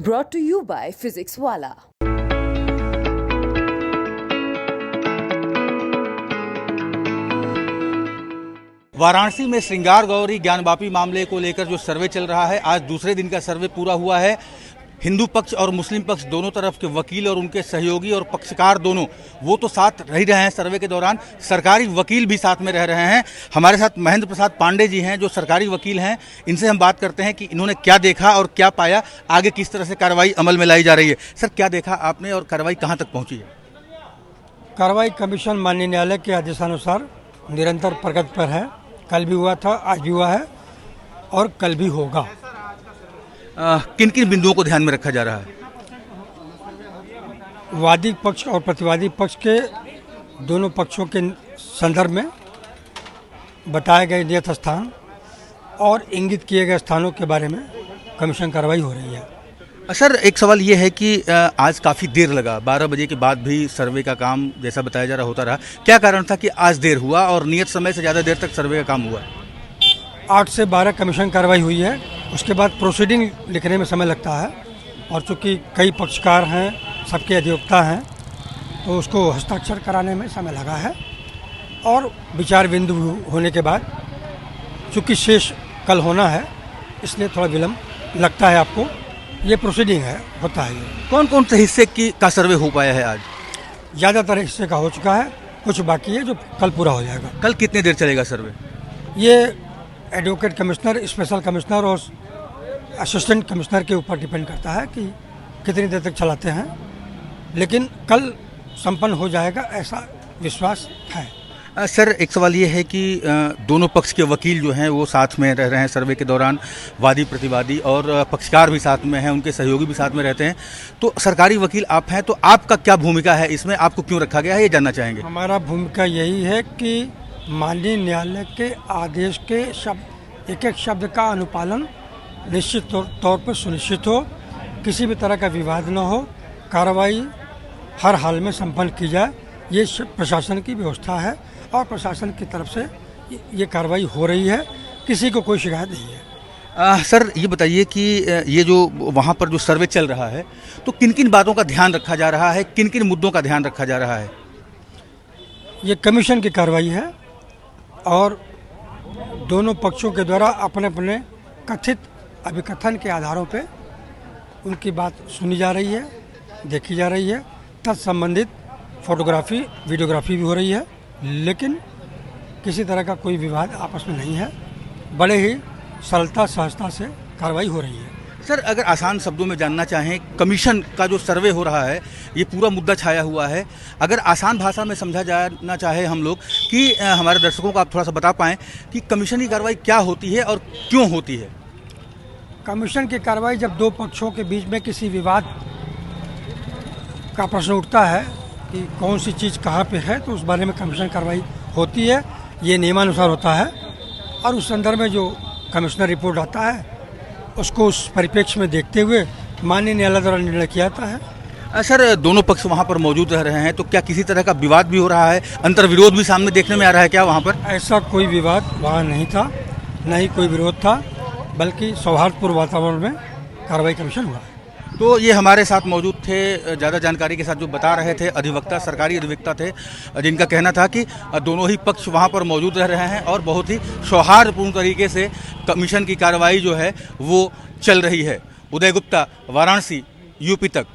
brought to you by Physics Wala। Varanasi में श्रृंगार गौरी ज्ञानवापी मामले को लेकर जो सर्वे चल रहा है, आज दूसरे दिन का सर्वे पूरा हुआ है। हिंदू पक्ष और मुस्लिम पक्ष दोनों तरफ के वकील और उनके सहयोगी और पक्षकार दोनों वो तो साथ रह रहे हैं सर्वे के दौरान, सरकारी वकील भी साथ में रह रहे हैं। हमारे साथ महेंद्र प्रसाद पांडे जी हैं जो सरकारी वकील हैं। इनसे हम बात करते हैं कि इन्होंने क्या देखा और क्या पाया, आगे किस तरह से कार्रवाई अमल में लाई जा रही है। सर, क्या देखा आपने और कार्रवाई कहाँ तक पहुँची है? कार्रवाई कमीशन माननीय न्यायालय के आदेशानुसार निरंतर प्रगति पर है। कल भी हुआ था, आज भी हुआ है और कल भी होगा। किन किन बिंदुओं को ध्यान में रखा जा रहा है? वादी पक्ष और प्रतिवादी पक्ष के दोनों पक्षों के संदर्भ में बताए गए नियत स्थान और इंगित किए गए स्थानों के बारे में कमीशन कार्रवाई हो रही है। सर, एक सवाल ये है कि आज काफ़ी देर लगा, 12 बजे के बाद भी सर्वे का काम जैसा बताया जा रहा होता रहा। क्या कारण था कि आज देर हुआ और नियत समय से ज़्यादा देर तक सर्वे का काम हुआ? 8 से 12 कमीशन कार्रवाई हुई है। उसके बाद प्रोसीडिंग लिखने में समय लगता है और चूँकि कई पक्षकार हैं, सबके अधिवक्ता हैं, तो उसको हस्ताक्षर कराने में समय लगा है। और विचार बिंदु होने के बाद चूँकि शेष कल होना है, इसलिए थोड़ा विलम्ब लगता है आपको। ये प्रोसीडिंग है, होता है। ये कौन कौन से हिस्से का सर्वे हो पाया है आज? ज़्यादातर हिस्से का हो चुका है, कुछ बाकी है जो कल पूरा हो जाएगा। कल कितनी देर चलेगा सर्वे? ये एडवोकेट कमिश्नर, स्पेशल कमिश्नर और असिस्टेंट कमिश्नर के ऊपर डिपेंड करता है कि कितनी देर तक चलाते हैं, लेकिन कल संपन्न हो जाएगा ऐसा विश्वास है। सर, एक सवाल ये है कि दोनों पक्ष के वकील जो हैं वो साथ में रह रहे हैं सर्वे के दौरान, वादी प्रतिवादी और पक्षकार भी साथ में हैं, उनके सहयोगी भी साथ में रहते हैं। तो सरकारी वकील आप हैं, तो आपका क्या भूमिका है इसमें, आपको क्यों रखा गया है, ये जानना चाहेंगे। हमारा भूमिका यही है कि माननीय न्यायालय के आदेश के एक एक शब्द का अनुपालन निश्चित तौर पर सुनिश्चित हो, किसी भी तरह का विवाद न हो, कार्रवाई हर हाल में संपन्न की जाए। ये प्रशासन की व्यवस्था है और प्रशासन की तरफ से ये कार्रवाई हो रही है, किसी को कोई शिकायत नहीं है। सर, ये बताइए कि ये जो वहाँ पर जो सर्वे चल रहा है, तो किन किन बातों का ध्यान रखा जा रहा है, किन किन मुद्दों का ध्यान रखा जा रहा है? ये कमीशन की कार्रवाई है और दोनों पक्षों के द्वारा अपने अपने कथित अभिकथन के आधारों पे उनकी बात सुनी जा रही है, देखी जा रही है। तत्संबंधित फोटोग्राफी, वीडियोग्राफी भी हो रही है, लेकिन किसी तरह का कोई विवाद आपस में नहीं है। बड़े ही सरलता सहजता से कार्रवाई हो रही है। सर, अगर आसान शब्दों में जानना चाहें, कमीशन का जो सर्वे हो रहा है, ये पूरा मुद्दा छाया हुआ है, अगर आसान भाषा में समझा जाना चाहे हम लोग कि हमारे दर्शकों को आप थोड़ा सा बता पाएँ कि कमीशन की कार्रवाई क्या होती है और क्यों होती है? कमीशन की कार्रवाई जब दो पक्षों के बीच में किसी विवाद का प्रश्न उठता है कि कौन सी चीज़ कहाँ पे है, तो उस बारे में कमीशन कार्रवाई होती है। ये नियमानुसार होता है और उस संदर्भ में जो कमिश्नर रिपोर्ट आता है उसको उस परिप्रेक्ष्य में देखते हुए माननीय न्यायालय द्वारा निर्णय किया जाता है। सर, दोनों पक्ष वहाँ पर मौजूद रह रहे हैं, तो क्या किसी तरह का विवाद भी हो रहा है, अंतर्विरोध भी सामने देखने में आ रहा है क्या वहाँ पर? ऐसा कोई विवाद वहाँ नहीं था, न ही कोई विरोध था, बल्कि सौहार्दपूर्ण वातावरण में कार्रवाई कमीशन हुआ। तो ये हमारे साथ मौजूद थे, ज़्यादा जानकारी के साथ जो बता रहे थे अधिवक्ता, सरकारी अधिवक्ता थे, जिनका कहना था कि दोनों ही पक्ष वहाँ पर मौजूद रह रहे हैं और बहुत ही सौहार्दपूर्ण तरीके से कमीशन की कार्रवाई जो है वो चल रही है। उदय गुप्ता, वाराणसी, यूपी तक।